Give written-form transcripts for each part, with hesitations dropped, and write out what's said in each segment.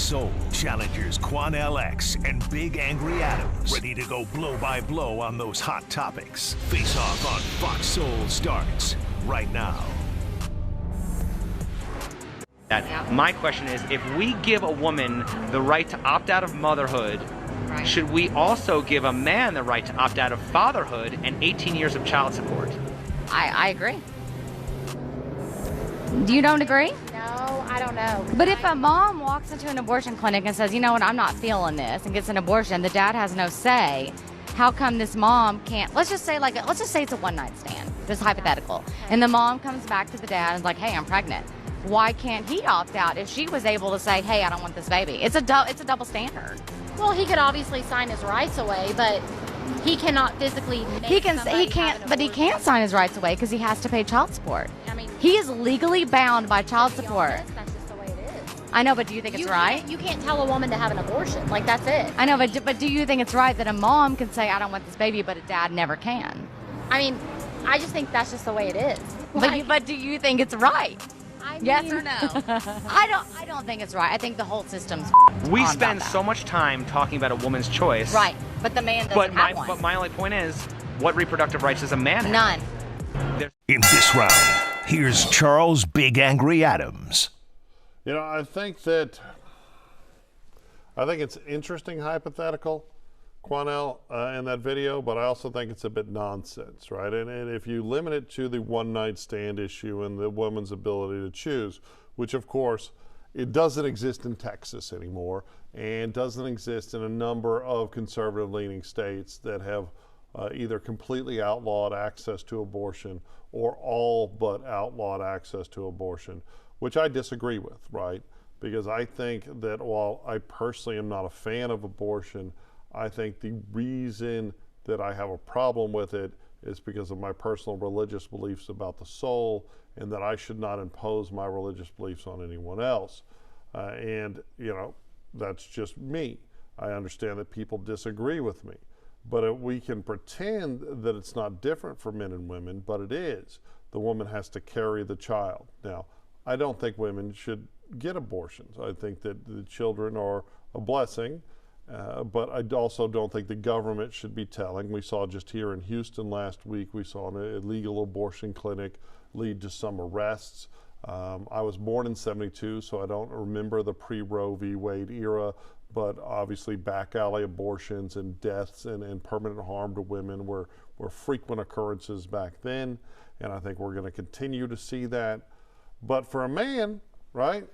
Soul challengers Quanell X and Big Angry Adams, ready to go blow by blow on those hot topics. Face Off on Fox Soul starts right now. My question is, if we give a woman the right to opt out of motherhood, should we also give a man the right to opt out of fatherhood and 18 years of child support? I agree. You don't agree? No, I don't know. But if a mom walks into an abortion clinic and says, you know what, I'm not feeling this, and gets an abortion, the dad has no say. How come this mom can't? Let's just say it's a one-night stand, just hypothetical, and the mom comes back to the dad and is like, hey, I'm pregnant. Why can't he opt out if she was able to say, hey, I don't want this baby? It's a double standard. Well, he could obviously sign his rights away, but he cannot physically make he can't sign his rights away because he has to pay child support. I mean, he is legally bound by child support. That's just the way it is. I know, but do you think it's right? You can't tell a woman to have an abortion. Like, that's it. I know, but do you think it's right that a mom can say, I don't want this baby, but a dad never can? I mean, I just think that's just the way it is. But do you think it's right? I mean, Yes or no? I don't think it's right. I think the whole system's We spend so much time talking about a woman's choice. Right, but the man doesn't have one. But my only point is, what reproductive rights does a man have? None. In this round, here's Charles Big Angry Adams. You know, I think it's interesting hypothetical, Quanell, in that video, but I also think it's a bit nonsense, right? And if you limit it to the one-night stand issue and the woman's ability to choose, which of course, it doesn't exist in Texas anymore and doesn't exist in a number of conservative-leaning states that have either completely outlawed access to abortion or all but outlawed access to abortion, which I disagree with, right? Because I think that while I personally am not a fan of abortion, I think the reason that I have a problem with it is because of my personal religious beliefs about the soul, and that I should not impose my religious beliefs on anyone else. And, you know, that's just me. I understand that people disagree with me, but we can pretend that it's not different for men and women, but it is. The woman has to carry the child. Now, I don't think women should get abortions. I think that the children are a blessing. But I also don't think the government should be telling. We saw just here in Houston last week, we saw an illegal abortion clinic lead to some arrests. I was born in '72, so I don't remember the pre-Roe v. Wade era, but obviously back alley abortions and deaths and permanent harm to women were frequent occurrences back then, and I think we're going to continue to see that. But for a man, right,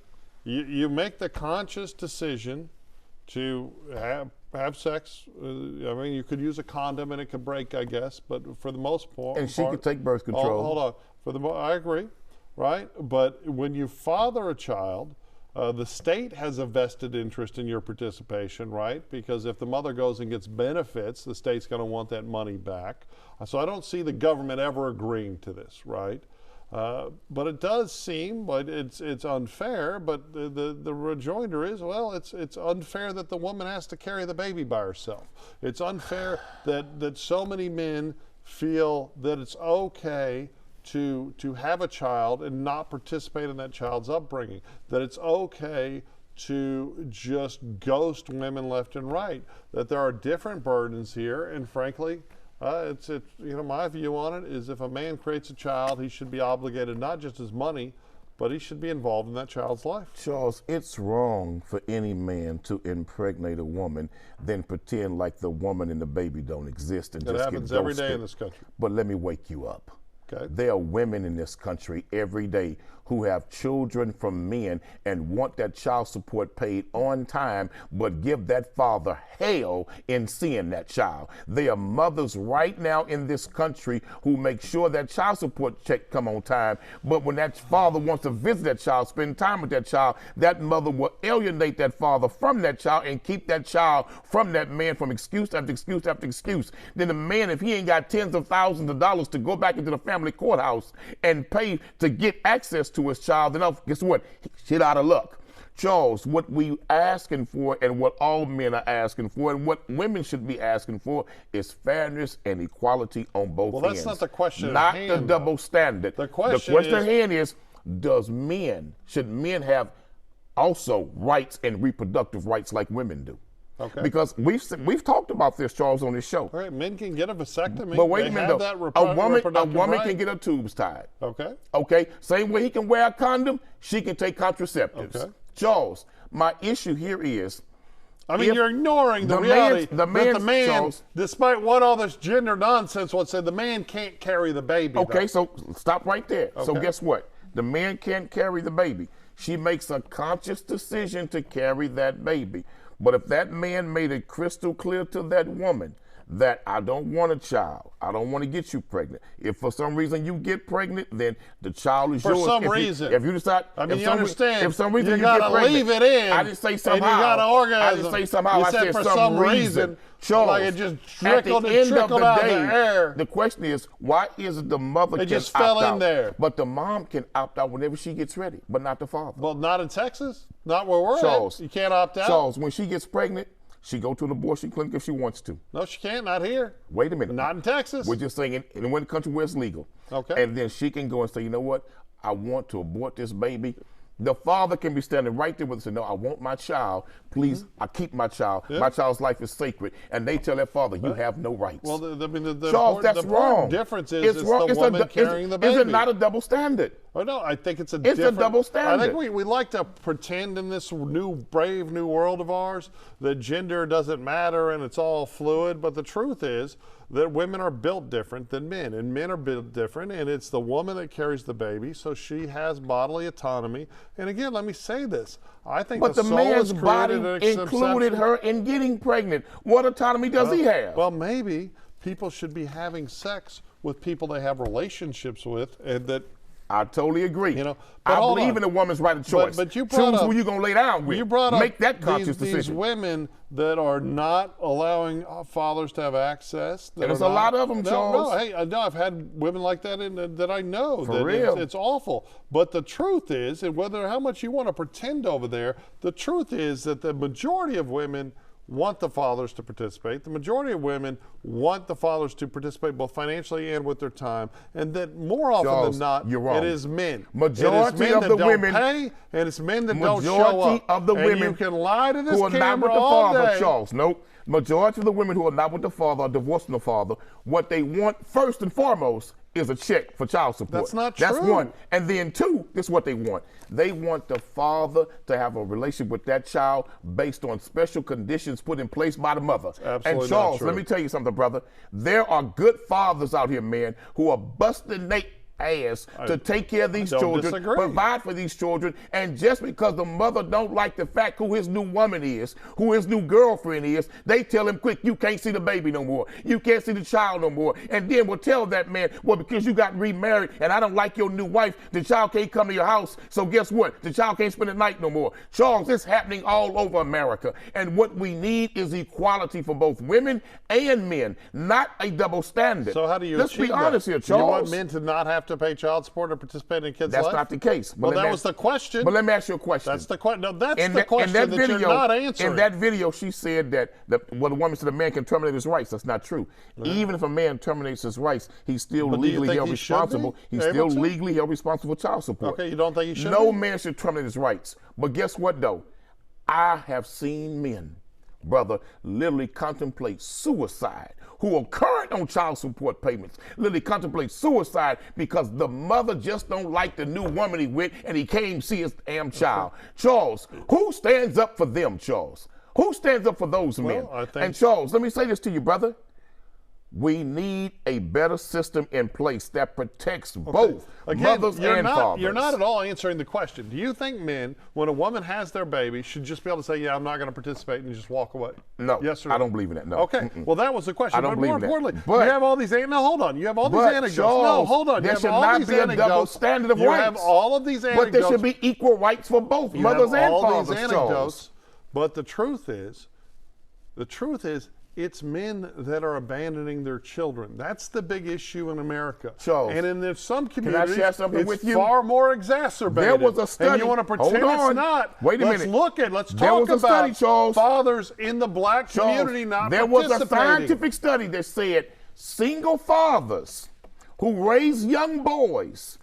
you make the conscious decision to have sex. I mean, you could use a condom and it could break, I guess, but for the most part. And she could take birth control. Hold on. I agree, right? But when you father a child, the state has a vested interest in your participation, right? Because if the mother goes and gets benefits, the state's going to want that money back. So I don't see the government ever agreeing to this, right? But it does seem like it's unfair, but the rejoinder is, well, it's unfair that the woman has to carry the baby by herself. It's unfair that so many men feel that it's okay to have a child and not participate in that child's upbringing, that it's okay to just ghost women left and right, that there are different burdens here, and frankly, my view on it is if a man creates a child, he should be obligated not just his money, but he should be involved in that child's life. Charles, it's wrong for any man to impregnate a woman, then pretend like the woman and the baby don't exist and It just happens get every ghosted. day in this country. But let me wake you up. Okay. There are women in this country every day who have children from men and want that child support paid on time, but give that father hell in seeing that child. There are mothers right now in this country who make sure that child support check come on time, but when that father wants to visit that child, spend time with that child, that mother will alienate that father from that child and keep that child from that man from excuse after excuse after excuse. Then the man, if he ain't got tens of thousands of dollars to go back into the family courthouse and pay to get access to his child, then guess what? Shit out of luck. Charles, what we asking for and what all men are asking for and what women should be asking for is fairness and equality on both ends. Well, that's not the question Not at the hand, double standard. The question at hand is, should men have also rights and reproductive rights like women do. Okay. Because we've talked about this, Charles, on this show. All right, men can get a vasectomy. But wait a minute, though. A woman right. can get her tubes tied. Okay. Okay. Same way he can wear a condom, she can take contraceptives. Okay. Charles, my issue here is, I mean, you're ignoring the reality that the man, Charles, despite what all this gender nonsense would say, the man can't carry the baby. Okay, though. so stop right there. Okay. So guess what? The man can't carry the baby. She makes a conscious decision to carry that baby. But if that man made it crystal clear to that woman that I don't want a child, I don't want to get you pregnant. If for some reason you get pregnant, then the child is yours. For some reason. If you decide, I mean, you understand. If some reason you get gotta pregnant, leave it in. I didn't say somehow. And you gotta orgasm. I didn't say somehow. I said for some reason. Charles, like it just trickled, at the end of the out day, the air. The question is, why is it the mother It can just opt fell in out, there. but the mom can opt out whenever she gets ready, but not the father? Well, not in Texas. Not where we're Charles, at. You can't opt out. Charles, when she gets pregnant, she go to an abortion clinic if she wants to. No, she can't. Not here. Wait a minute. Not in Texas. We're just saying in one country where it's legal. Okay. And then she can go and say, you know what? I want to abort this baby. The father can be standing right there with us and say, no, I want my child. Please, I keep my child. Yeah. My child's life is sacred. And they tell that father, you have no rights. Well, the Charles, that's wrong. difference is it's wrong. the woman carrying the baby. Is it not a double standard? Oh, no, I think it's a double standard. I think we like to pretend in this brave new world of ours that gender doesn't matter and it's all fluid. But the truth is that women are built different than men, and men are built different, and it's the woman that carries the baby, so she has bodily autonomy. And again, let me say this. I think but the soul man's is body included her in getting pregnant. What autonomy does he have? Well, maybe people should be having sex with people they have relationships with, and that. I totally agree. You know, I believe in a woman's right of choice. But you brought choose up, who you're going to lay down with. You brought up Make that conscious decision. These women that are not allowing fathers to have access. And there's a lot of them, Charles. No, hey, I've had women like that that I know. For real. It's awful. But the truth is, and how much you want to pretend over there, the truth is that the majority of women want the fathers to participate. The majority of women want the fathers to participate both financially and with their time, and that more often Charles, than not, you're wrong. it is men. Majority of the women pay, and it's men that don't show up. Majority of the women you can lie to this who are not with the all father, day. Charles. Nope. Majority of the women who are not with the father are divorcing the father. What they want first and foremost is a check for child support. That's not true. That's one. And then two, this is what they want. They want the father to have a relationship with that child based on special conditions put in place by the mother. Absolutely. And Charles, not true. let me tell you something, brother. There are good fathers out here, man, who are busting their ass to take care of these children, provide for these children, and just because the mother don't like the fact who his new woman is, who his new girlfriend is, they tell him, quick, you can't see the baby no more. You can't see the child no more. And then will tell that man, well, because you got remarried and I don't like your new wife, the child can't come to your house, so guess what? The child can't spend the night no more. Charles, it's happening all over America. And what we need is equality for both women and men, not a double standard. So how do you Let's achieve be honest that? here, Charles. You want men to not have to pay child support or participate in kids' life? That's not the case. Well, that was the question. But let me ask you a question. That's the question. No, that's the question that you're not answering. In that video, she said that the woman said a man can terminate his rights. That's not true. Right. Even if a man terminates his rights, he's still legally held responsible. He's still legally held responsible for child support. Okay, you don't think he should? No man should terminate his rights. But guess what, though? I have seen men, brother, literally contemplate suicide, who are current on child support payments, literally contemplate suicide because the mother just don't like the new woman he with and he can't see his damn child. Charles, who stands up for them, Charles? Who stands up for those men? And Charles, let me say this to you, brother. We need a better system in place that protects both mothers and fathers. You're not at all answering the question. Do you think men, when a woman has their baby, should just be able to say, yeah, I'm not going to participate and just walk away? No. Yes or no? I don't believe in that, no. Okay. Well, that was the question. I don't believe in that. More importantly, you have all these, no, hold on. You have all these anecdotes. Charles, no, hold on. There should not be a double standard of rights. You have all of these anecdotes. But there should be equal rights for both mothers and fathers, Charles. But the truth is, it's men that are abandoning their children. That's the big issue in America. Charles, and in some communities, can I share something with you? Far more exacerbated. There was a study. And you want to pretend it's not. Wait a minute. Let's talk about fathers in the black community not participating. There was a scientific study that said single fathers who raise young boys,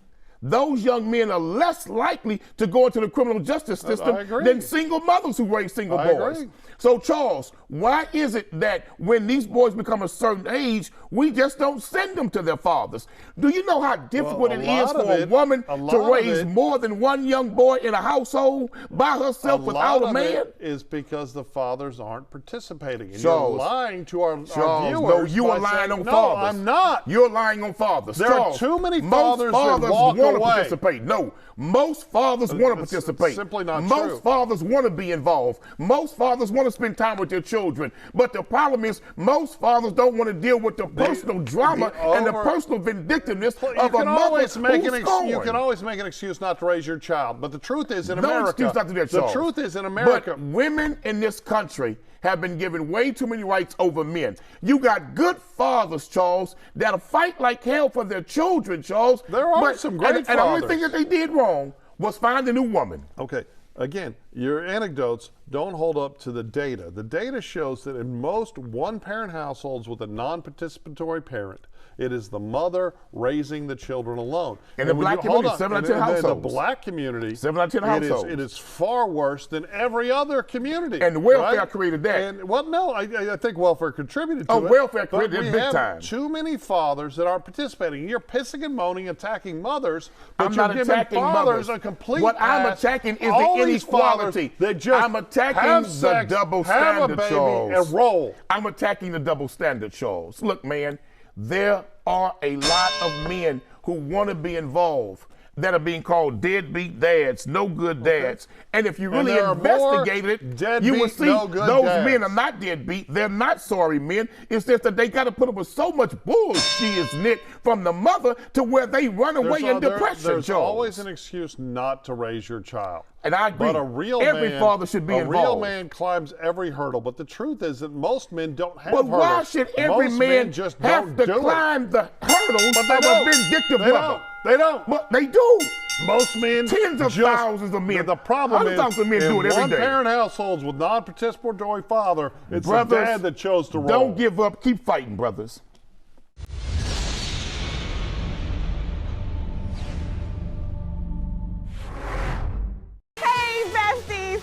those young men are less likely to go into the criminal justice system than single mothers who raise single boys. Agree. So, Charles, why is it that when these boys become a certain age, we just don't send them to their fathers? Do you know how difficult it is for a woman to raise more than one young boy in a household by herself without a man? It is because the fathers aren't participating. And Charles, you're lying to our viewers. No, you are lying on fathers. No, I'm not. You're lying on fathers. There are too many fathers that walk want away. to participate. No, most fathers want to participate. It's simply not true. Most fathers want to be involved. Most fathers want to spend time with their children. But the problem is most fathers don't want to deal with the personal drama and the personal vindictiveness of a mother who's scorned. You can always make an excuse not to raise your child. But the truth is in No America. excuse not to do that, The Charles. truth is in America. But women in this country have been given way too many rights over men. You got good fathers, Charles, that'll fight like hell for their children, Charles. There are some great fathers. And the only thing that they did wrong was find a new woman. Okay. Again, your anecdotes don't hold up to the data. The data shows that in most one-parent households with a non-participatory parent, it is the mother raising the children alone. In the black community, 7 out of 10 households. In the black community, 7 out of 10 households. It is far worse than every other community. And welfare created that. And, well, no, I think welfare contributed to it. Welfare created it big time. We have too many fathers that aren't participating. You're pissing and moaning, attacking mothers, but I'm you're not giving attacking fathers mothers. a complete What I'm pass. attacking is All the these inequality. fathers, I'm attacking the double have a standard, baby, Charles. and roll. I'm attacking the double standard, Charles. Look, man, there are a lot of men who want to be involved that are being called deadbeat dads, no good dads. And if you really investigated it, you would see those men are not deadbeat. They're not sorry men. It's just that they got to put up with so much bullshit from the mother to where they run away in depression, There's Charles. always an excuse not to raise your child. And I agree. But a real every man, father should be involved. A real man climbs every hurdle. But the truth is that most men don't have hurdles. But why should every man just have to climb the hurdles of a vindictive mother? They don't. But they do. Most men, tens of thousands of men. The problem is, thousands of men do it every day. one-parent households with non-participatory father, it's the dad that chose to roll. Don't give up. Keep fighting, brothers.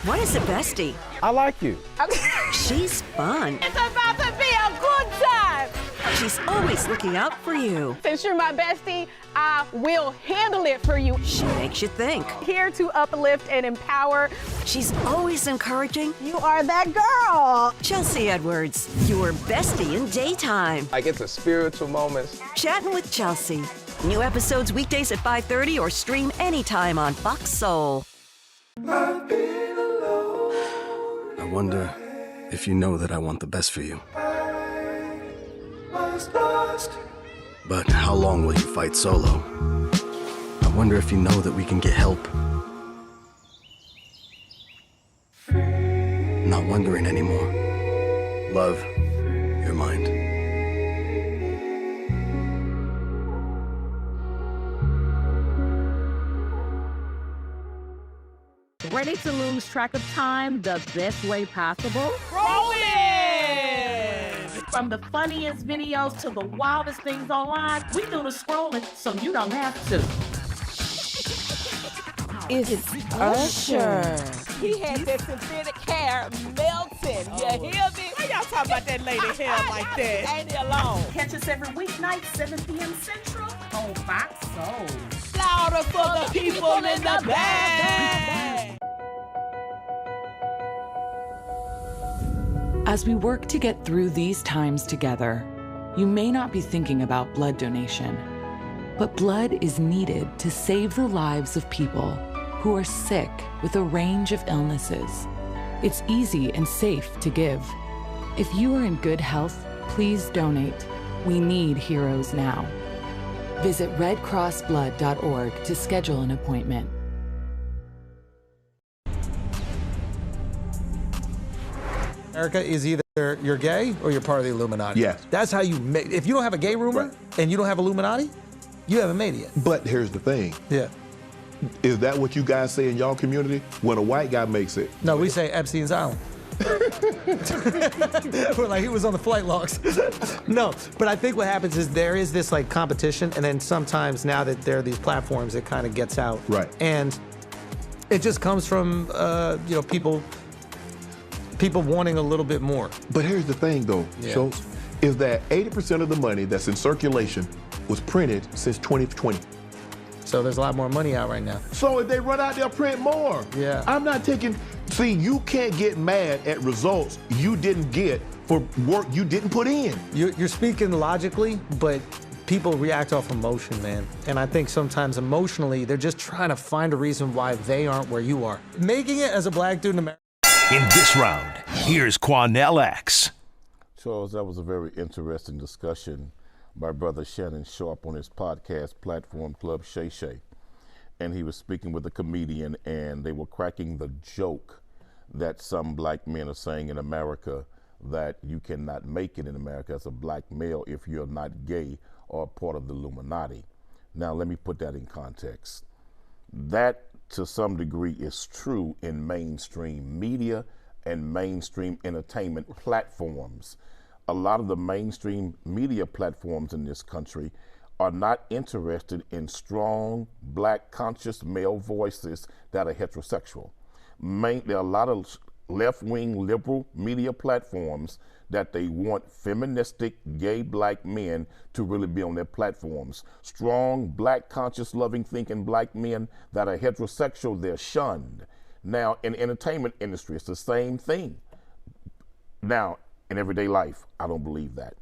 What is a bestie? I like you. She's fun. It's about to be a good time. She's always looking out for you. Since you're my bestie, I will handle it for you. She makes you think. Here to uplift and empower. She's always encouraging. You are that girl. Chelsea Edwards, your bestie in daytime. I get the spiritual moments. Chatting with Chelsea. New episodes weekdays at 5:30 or stream anytime on Fox Soul. I wonder if you know that I want the best for you. But how long will you fight solo? I wonder if you know that we can get help. Not wondering anymore. Love, your mind. Ready to lose track of time the best way possible? Rolling! From the funniest videos to the wildest things online, we do the scrolling so you don't have to. It's Usher. He had that synthetic hair melting. You hear me? Why y'all talking about that lady hair like that? Ain't it alone? Catch us every weeknight, 7 p.m. Central on Fox Soul. Louder for the people in the back. As we work to get through these times together, you may not be thinking about blood donation, but blood is needed to save the lives of people who are sick with a range of illnesses. It's easy and safe to give. If you are in good health, please donate. We need heroes now. Visit redcrossblood.org to schedule an appointment. America is either you're gay or you're part of the Illuminati. Yeah. That's how you make. If you don't have a gay rumor and you don't have Illuminati, you haven't made it yet. But here's the thing. Yeah. Is that what you guys say in y'all community? When a white guy makes it? No, we say Epstein's Island. Like he was on the flight logs. No, but I think what happens is there is this like competition, and then sometimes now that there are these platforms, it kind of gets out. Right. And it just comes from people wanting a little bit more. But here's the thing, though, Schultz, is that 80% of the money that's in circulation was printed since 2020. So there's a lot more money out right now. So if they run out, they'll print more. Yeah. I'm not taking. See, you can't get mad at results you didn't get for work you didn't put in. You're speaking logically, but people react off emotion, man. And I think sometimes emotionally, they're just trying to find a reason why they aren't where you are. Making it as a black dude in America. In this round, here's Quanell X. Charles, that was a very interesting discussion by Brother Shannon Sharp on his podcast platform, Club Shay Shay. And he was speaking with a comedian, and they were cracking the joke that some black men are saying in America that you cannot make it in America as a black male if you're not gay or part of the Illuminati. Now, let me put that in context. That, to some degree, is true in mainstream media and mainstream entertainment platforms. A lot of the mainstream media platforms in this country are not interested in strong, black, conscious male voices that are heterosexual. There are a lot of left-wing liberal media platforms that they want feministic, gay black men to really be on their platforms. Strong, black, conscious, loving, thinking black men that are heterosexual, they're shunned. Now, in the entertainment industry, it's the same thing. Now, in everyday life, I don't believe that.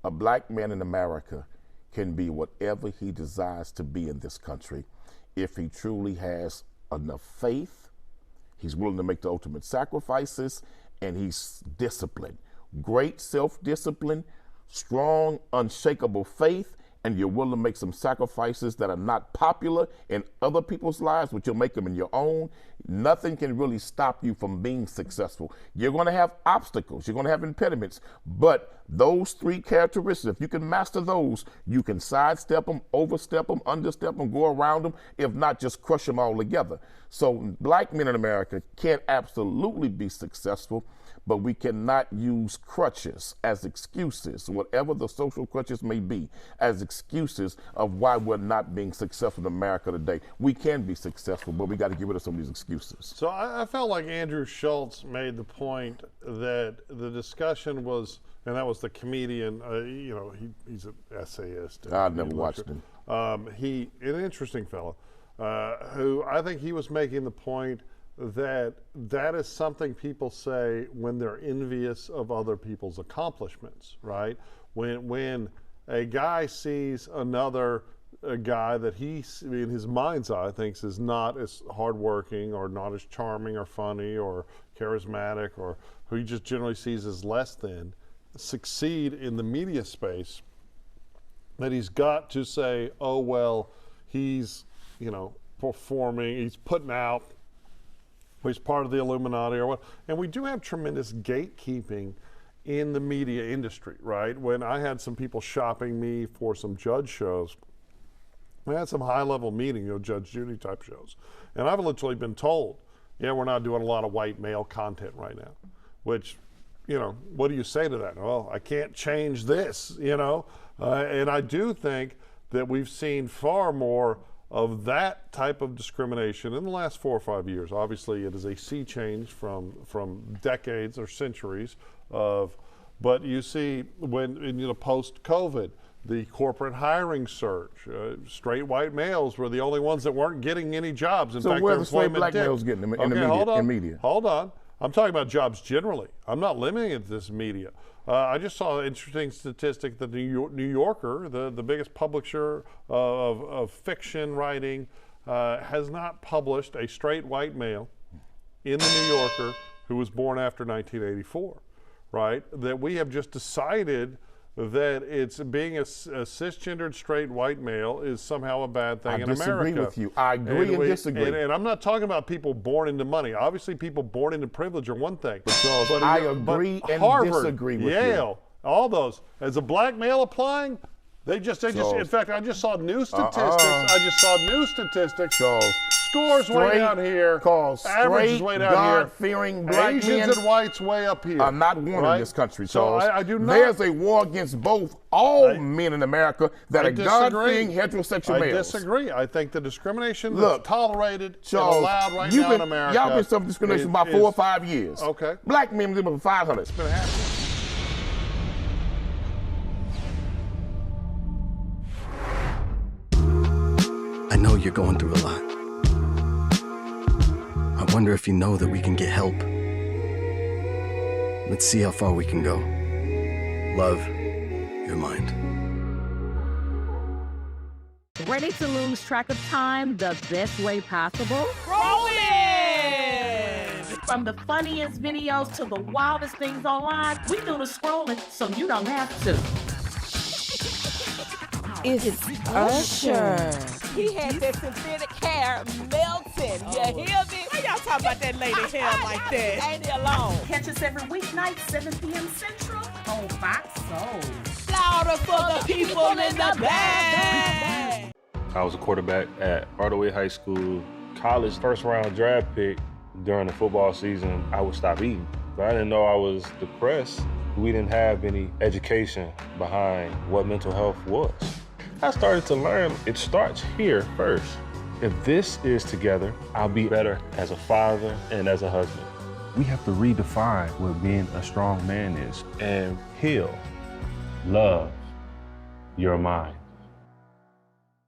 A black man in America can be whatever he desires to be in this country if he truly has enough faith, he's willing to make the ultimate sacrifices, and he's disciplined. Great self-discipline, strong, unshakable faith, and you're willing to make some sacrifices that are not popular in other people's lives, but you'll make them in your own. Nothing can really stop you from being successful. You're going to have obstacles, you're going to have impediments, but those three characteristics, if you can master those, you can sidestep them, overstep them, understep them, go around them, if not just crush them all together. So black men in America can absolutely be successful, but we cannot use crutches as excuses, whatever the social crutches may be, as excuses of why we're not being successful in America today. We can be successful, but we got to get rid of some of these excuses. So I felt like Andrew Schultz made the point that the discussion was, and that was the comedian, he's an essayist. I've never watched him. An interesting fellow, who I think he was making the point that is something people say when they're envious of other people's accomplishments, right? When a guy sees another guy that he, in his mind's eye, thinks is not as hardworking or not as charming or funny or charismatic, or who he just generally sees as less than, succeed in the media space, that he's got to say, oh, well, he's, performing, he's putting out, he's part of the Illuminati or what. And we do have tremendous gatekeeping in the media industry, right? When I had some people shopping me for some judge shows, I had some high-level meeting, Judge Judy type shows. And I've literally been told, yeah, we're not doing a lot of white male content right now, which, what do you say to that? Well, I can't change this, and I do think that we've seen far more of that type of discrimination in the last 4 or 5 years. Obviously, it is a sea change from decades or centuries of, but you see when post-COVID, the corporate hiring surge, straight white males were the only ones that weren't getting any jobs. In fact, where their the straight employment black males getting in in media? Hold on. I'm talking about jobs generally. I'm not limiting it to this media. I just saw an interesting statistic that the New Yorker, the biggest publisher of fiction writing, has not published a straight white male in the New Yorker who was born after 1984, right? That we have just decided that it's being a cisgendered straight white male is somehow a bad thing in America. I disagree with you. I agree and disagree. And I'm not talking about people born into money. Obviously, people born into privilege are one thing. But I agree and Harvard, disagree with Yale, all those. As a black male applying, they just. In fact, I just saw new statistics. Charles, scores way down here. Cause Average is straight, way down here. God-fearing black men Asians and whites way up here. are not wanted in this country, Charles. So I do not. There's a war against all men in America that are God-fearing heterosexual males. I disagree. I think the discrimination Look, that's tolerated Charles, and allowed right now in America. Y'all been suffering discrimination about 4 or 5 years. Okay. Black men live for 500. It's been happening. I know you're going through a lot. I wonder if you know that we can get help. Let's see how far we can go. Love, your mind. Ready to lose track of time the best way possible? Rolling! From the funniest videos to the wildest things online, we do the scrolling so you don't have to. It's Usher. He had that synthetic hair melting. You hear me? Why y'all talking about that lady hair like that? Ain't he alone? Catch us every weeknight, 7 p.m. Central on Fox Soul. Louder for the people in the back. I was a quarterback at Hardaway High School. College first-round draft pick. During the football season, I would stop eating. But I didn't know I was depressed. We didn't have any education behind what mental health was. I started to learn it starts here first. If this is together, I'll be better as a father and as a husband. We have to redefine what being a strong man is and heal, love your mind.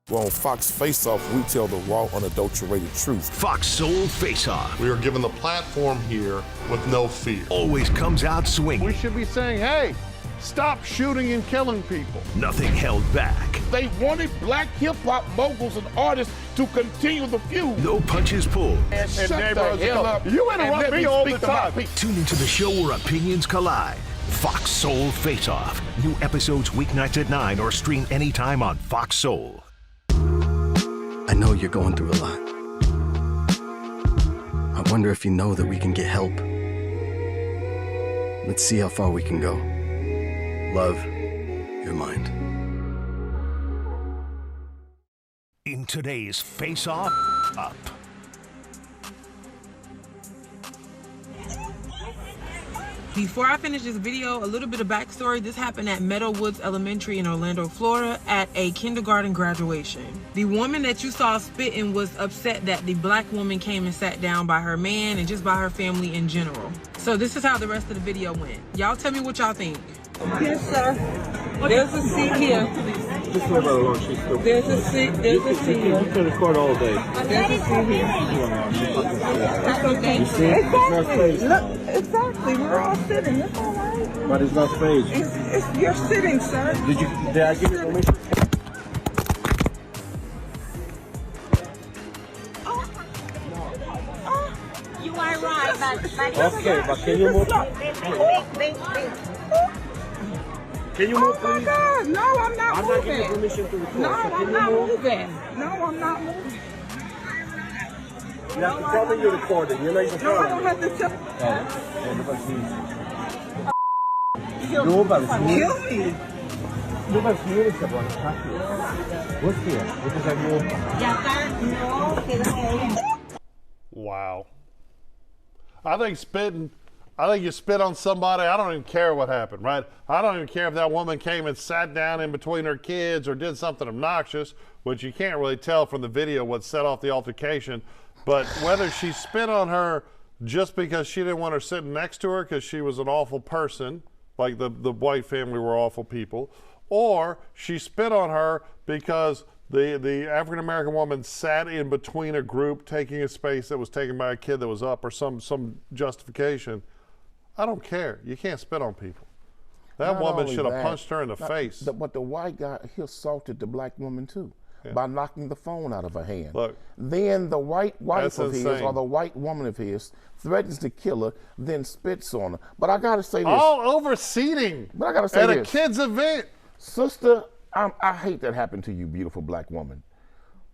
Well, on Fox Face Off, we tell the raw, unadulterated truth. Fox Soul Face Off. We are given the platform here with no fear. Always comes out swinging. We should be saying, hey, stop shooting and killing people. Nothing held back. They wanted black hip-hop moguls and artists to continue the feud. No punches pulled. And shut the hell up. You interrupt me all the time. Tune into the show where opinions collide. Fox Soul Face Off. New episodes weeknights at 9 or stream anytime on Fox Soul. I know you're going through a lot. I wonder if you know that we can get help. Let's see how far we can go. Love, your mind. In today's Face Off, Up. Before I finish this video, a little bit of backstory. This happened at Meadow Woods Elementary in Orlando, Florida at a kindergarten graduation. The woman that you saw spitting was upset that the black woman came and sat down by her man and just by her family in general. So this is how the rest of the video went. Y'all tell me what y'all think. Yes, sir. There's a seat here. There's a seat. There's a seat here. You can record all day. There's a seat here. It's okay. You see? It's not staged. Look, exactly. We're all sitting. It's all right. But it's not staged. You're sitting, sir. Did I give you permission? You are right, but okay, but can you move? Can you move, please? God. No, I'm not moving. I'm not giving you permission to record. No, so I'm not moving. No, I'm not moving. You have to tell me you're recording. You're not even No, I don't have to tell. Kill me. Wow. I think you spit on somebody, I don't even care what happened, right? I don't even care if that woman came and sat down in between her kids or did something obnoxious, which you can't really tell from the video what set off the altercation. But whether she spit on her just because she didn't want her sitting next to her because she was an awful person, like the white family were awful people, or she spit on her because the African-American woman sat in between a group taking a space that was taken by a kid that was up, or some justification. I don't care. You can't spit on people. That woman should have punched her in the face. But the white guy, he assaulted the black woman too, by knocking the phone out of her hand. Look, then the white wife of his, insane. or the white woman of his, threatens to kill her, then spits on her. But I gotta say this. All over seating. But I gotta say at this. At a kid's event. Sister, I hate that happened to you, beautiful black woman.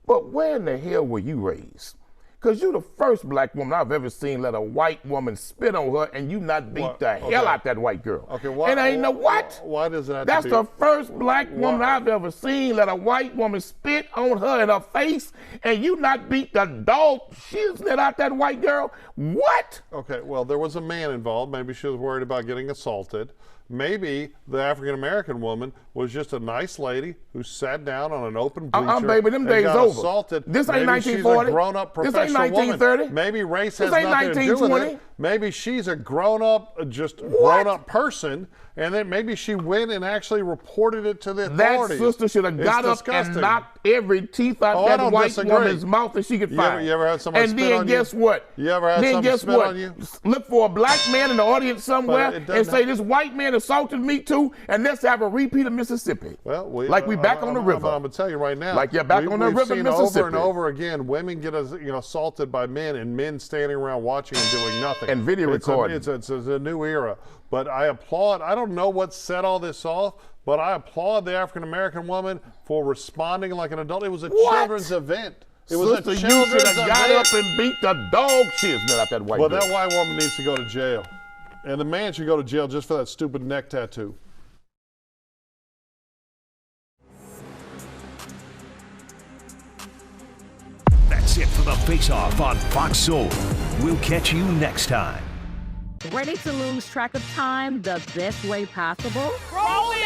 But where in the hell were you raised? Because you're the first black woman I've ever seen let a white woman spit on her and you not beat the hell out that white girl. Okay, why? And ain't no what? Why does that? That's the first black woman I've ever seen let a white woman spit on her in her face and you not beat the dog shiznit out that white girl. What? Okay, well, there was a man involved. Maybe she was worried about getting assaulted. Maybe the African-American woman was just a nice lady who sat down on an open bleacher baby, them and days got over. assaulted. This ain't Maybe 1940. She's a grown-up This professional ain't 1930. woman. Maybe race This has ain't nothing to do with 1920. it. Maybe she's a grown-up, grown-up person, and then maybe she went and actually reported it to the authorities. That sister should have got up and knocked every teeth out that white woman's mouth that she could find. You ever had somebody and spit on then guess you? what? You ever had somebody spit on you? Look for a black man in the audience somewhere But and say, this white man assaulted me too, and let's have a repeat of Mississippi. Well, we back on the river. I'm going to tell you right now. Like you're back on the river, Mississippi. We've seen over and over again women get assaulted by men and men standing around watching and doing nothing. And video recording. It's a new era. But I applaud, I don't know what set all this off, but I applaud the African-American woman for responding like an adult. It was a children's event. It was Sister, a you children's should have event. got up and beat the dog shiznit out that white girl. Well, that white woman needs to go to jail. And the man should go to jail just for that stupid neck tattoo. That's it for the Face Off on Fox Soul. We'll catch you next time. Ready to lose track of time the best way possible? Rolling!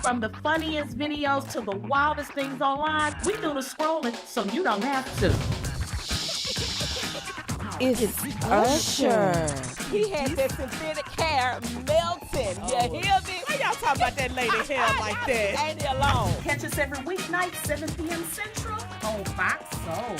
From the funniest videos to the wildest things online, we do the scrolling so you don't have to. It's Usher. He had that synthetic hair melting. You hear me? Why y'all talking about that lady hair like that? Ain't he alone? Catch us every weeknight, 7 p.m. Central on Fox Soul.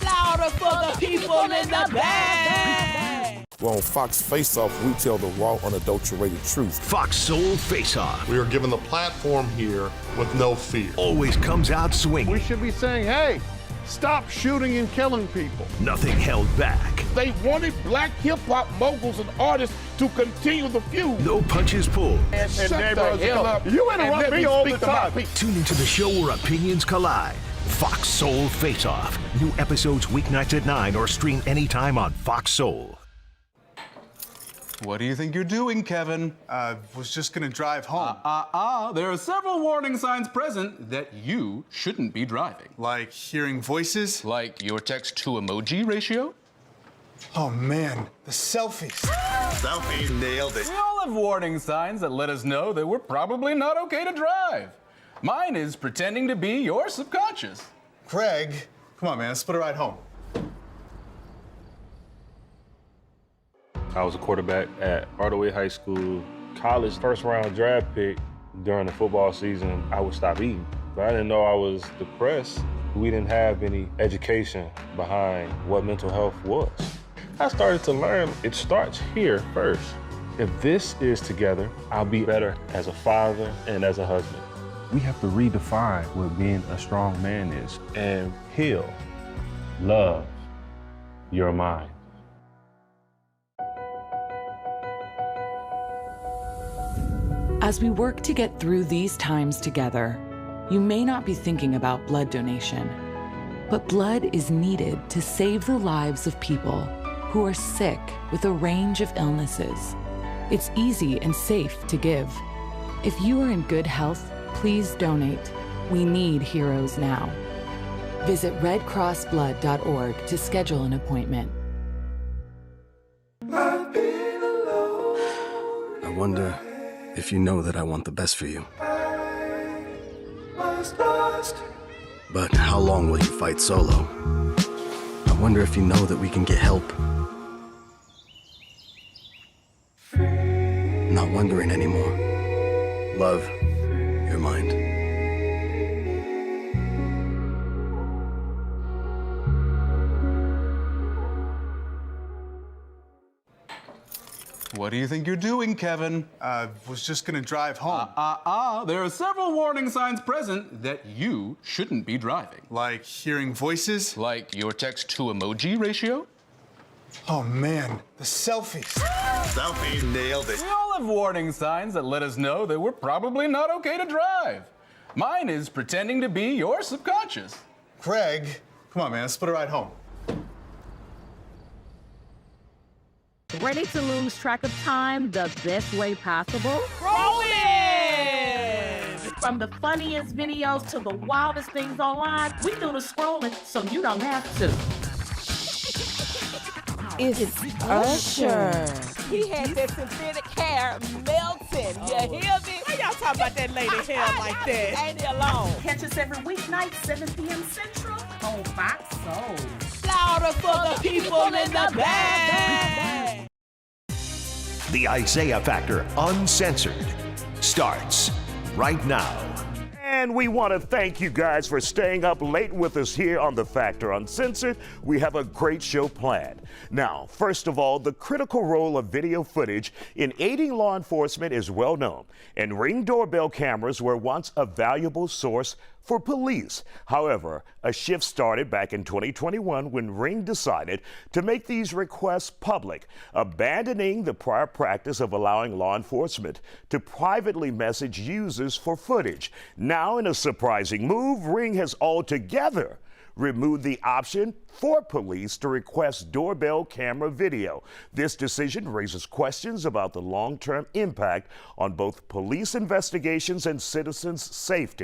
Louder for the people in the back. Well, on Fox Face Off, we tell the raw, unadulterated truth. Fox Soul Face Off. We are given the platform here with no fear. Always comes out swinging. We should be saying, hey, stop shooting and killing people. Nothing held back. They wanted black hip-hop moguls and artists to continue the feud. No punches pulled. And shut the hell up. You interrupt me all the time. Tune into the show where opinions collide. Fox Soul Face Off. New episodes weeknights at 9 or stream anytime on Fox Soul. What do you think you're doing, Kevin? Was just gonna drive home. There are several warning signs present that you shouldn't be driving. Like hearing voices? Like your text-to-emoji ratio? Oh man, the selfies. Selfie nailed it. We all have warning signs that let us know that we're probably not okay to drive. Mine is pretending to be your subconscious. Craig, come on man, let's put a ride home. I was a quarterback at Hardaway High School. College first-round draft pick. During the football season, I would stop eating. But I didn't know I was depressed. We didn't have any education behind what mental health was. I started to learn it starts here first. If this is together, I'll be better as a father and as a husband. We have to redefine what being a strong man is and heal, love your mind. As we work to get through these times together, you may not be thinking about blood donation, but blood is needed to save the lives of people who are sick with a range of illnesses. It's easy and safe to give. If you are in good health, please donate. We need heroes now. Visit redcrossblood.org to schedule an appointment. I wonder if you know that I want the best for you. But how long will you fight solo? I wonder if you know that we can get help. Not wondering anymore. Love your mind. What do you think you're doing, Kevin? Was just gonna drive home. There are several warning signs present that you shouldn't be driving. Like hearing voices? Like your text-to-emoji ratio? Oh man, the selfies. Selfie nailed it. We all have warning signs that let us know that we're probably not okay to drive. Mine is pretending to be your subconscious. Craig, Come on, man, let's split a ride home. Ready to lose track of time the best way possible? Rolling! From the funniest videos to the wildest things online, we do the scrolling so you don't have to. It's Usher. He had that synthetic hair melting. You hear me? Why y'all talking about that lady hair like that? Ain't it alone? Catch us every weeknight, 7 p.m. Central on Fox Soul. Louder for the people in the back. The Isaiah Factor Uncensored starts right now. And we want to thank you guys for staying up late with us here on The Factor Uncensored. We have a great show planned. Now, first of all, the critical role of video footage in aiding law enforcement is well known, and Ring doorbell cameras were once a valuable source for police. However, a shift started back in 2021 when Ring decided to make these requests public, abandoning the prior practice of allowing law enforcement to privately message users for footage. Now, in a surprising move, Ring has altogether removed the option for police to request doorbell camera video. This decision raises questions about the long-term impact on both police investigations and citizens' safety.